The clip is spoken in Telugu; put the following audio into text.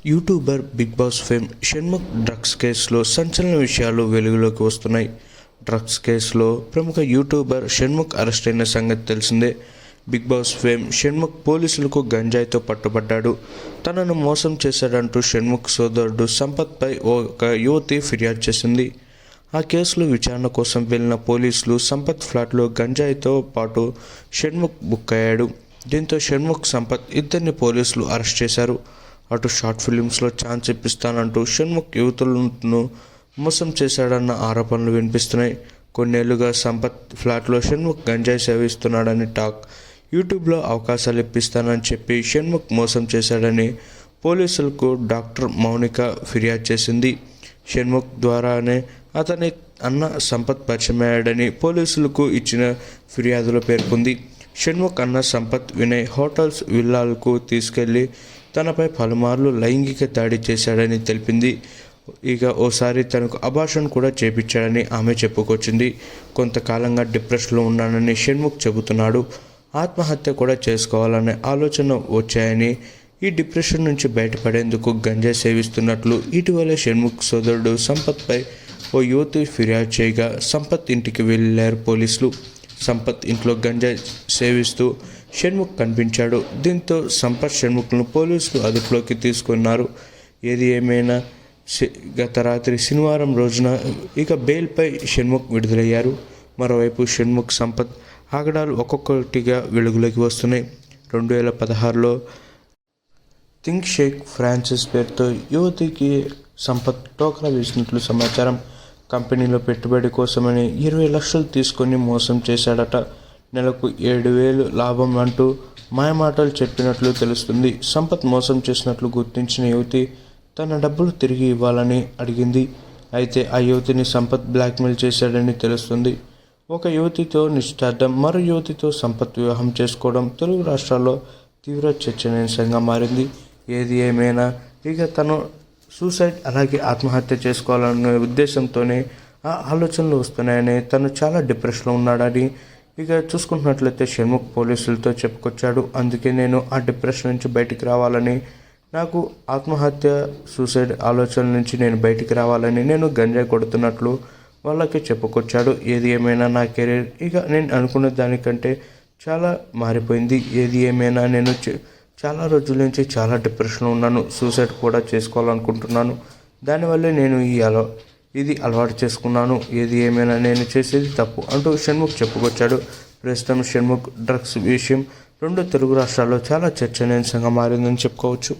YouTuber Bigg Boss fame Shanmukh drugs కేసులో సంచలన విషయాలు వెలుగులోకి వస్తున్నాయి. డ్రగ్స్ కేసులో ప్రముఖ యూట్యూబర్ షణ్ముఖ్ అరెస్ట్ అయిన సంగతి తెలిసిందే. బిగ్ బాస్ ఫేమ్ షణ్ముఖ్ పోలీసులకు గంజాయితో పట్టుబడ్డాడు. తనను మోసం చేశాడంటూ షణ్ముఖ్ సోదరుడు సంపత్పై ఒక యువతి ఫిర్యాదు చేసింది. ఆ కేసులో విచారణ కోసం వెళ్లిన పోలీసులు సంపత్ ఫ్లాట్లో గంజాయితో పాటు షణ్ముఖ్ బుక్ అయ్యాడు. దీంతో షణ్ముఖ్, సంపత్ ఇద్దరిని పోలీసులు అరెస్ట్ చేశారు. అటు షార్ట్ ఫిలిమ్స్లో ఛాన్స్ ఇప్పిస్తానంటూ షణ్ముఖ్ యువతులను మోసం చేశాడన్న ఆరోపణలు వినిపిస్తున్నాయి. కొన్నేళ్లుగా సంపత్ ఫ్లాట్లో షణ్ముఖ్ గంజాయి సేవిస్తున్నాడని టాక్. యూట్యూబ్లో అవకాశాలు ఇప్పిస్తానని చెప్పి షణ్ముఖ్ మోసం చేశాడని పోలీసులకు డాక్టర్ మౌనిక ఫిర్యాదు చేసింది. షణ్ముఖ్ ద్వారానే అతని అన్న సంపత్ పరిచయమయ్యాడని పోలీసులకు ఇచ్చిన ఫిర్యాదులో పేర్కొంది. షణ్ముఖ్ అన్న సంపత్ వినయ్ హోటల్స్, విల్లాలకు తీసుకెళ్లి తనపై పలుమార్లు లైంగిక దాడి చేశాడని తెలిపింది. ఇక ఓసారి తనకు అబార్షన్ కూడా చేపించాడని ఆమె చెప్పుకొచ్చింది. కొంతకాలంగా డిప్రెషన్లో ఉన్నానని షణ్ముఖ్ చెబుతున్నాడు. ఆత్మహత్య కూడా చేసుకోవాలనే ఆలోచన వచ్చాయని, ఈ డిప్రెషన్ నుంచి బయటపడేందుకు గంజాయి సేవిస్తున్నట్లు ఇటీవల షణ్ముఖ్ సోదరుడు సంపత్పై ఓ యువతి ఫిర్యాదు చేయగా సంపత్ ఇంటికి వెళ్లారు పోలీసులు. సంపత్ ఇంట్లో గంజాయి సేవిస్తూ షణ్ముఖ్ కనిపించాడు. దీంతో సంపత్, షణ్ముఖ్ను పోలీసులు అదుపులోకి తీసుకున్నారు. ఏది ఏమైనా గత రాత్రి శనివారం రోజున ఇక బెయిల్పై షణ్ముఖ్ విడుదలయ్యారు. మరోవైపు షణ్ముఖ్, సంపత్ ఆగడాలు ఒక్కొక్కటిగా వెలుగులోకి వస్తున్నాయి. 2016లో థింక్ షేక్ ఫ్రాన్సిస్ పేరుతో యువతికి సంపత్ టోకరా వేసినట్లు సమాచారం. కంపెనీలో పెట్టుబడి కోసమని 20 లక్షలు తీసుకొని మోసం చేశాడట. నెలకు 7,000 లాభం అంటూ మాయమాటలు చెప్పినట్లు తెలుస్తుంది. సంపత్ మోసం చేసినట్లు గుర్తించిన యువతి తన డబ్బులు తిరిగి ఇవ్వాలని అడిగింది. అయితే ఆ యువతిని సంపత్ బ్లాక్మెయిల్ చేశాడని తెలుస్తుంది. ఒక యువతితో నిశ్చితార్థం, మరో యువతితో సంపత్ వివాహం చేసుకోవడం తెలుగు రాష్ట్రాల్లో తీవ్ర చర్చనీయాంశంగా మారింది. ఏది ఏమైనా ఇక తను సూసైడ్, అలాగే ఆత్మహత్య చేసుకోవాలనే ఉద్దేశంతోనే ఆ ఆలోచనలు వస్తున్నాయని, తను చాలా డిప్రెషన్లో ఉన్నాడని ఇక చూసుకుంటున్నట్లయితే షణ్ముఖ్ పోలీసులతో చెప్పుకొచ్చాడు. అందుకే నేను ఆ డిప్రెషన్ నుంచి బయటికి రావాలని, నాకు ఆత్మహత్య, సూసైడ్ ఆలోచనల నుంచి నేను బయటికి రావాలని నేను గంజాయి కొడుతున్నట్లు వాళ్ళకి చెప్పుకొచ్చాడు. ఏది ఏమైనా నా కెరీర్ ఇక నేను అనుకున్న దానికంటే చాలా మారిపోయింది. ఏది ఏమైనా నేను చాలా రోజుల నుంచి చాలా డిప్రెషన్లో ఉన్నాను. సూసైడ్ కూడా చేసుకోవాలనుకుంటున్నాను. దానివల్లే నేను ఇది అలవాటు చేసుకున్నాను. ఏది ఏమైనా నేను చేసేది తప్పు అంటూ షణ్ముఖ్ చెప్పుకొచ్చాడు. ప్రస్తుతం షణ్ముఖ్ డ్రగ్స్ విషయం 2 తెలుగు రాష్ట్రాల్లో చాలా చర్చనీయాంశంగా మారిందని చెప్పుకోవచ్చు.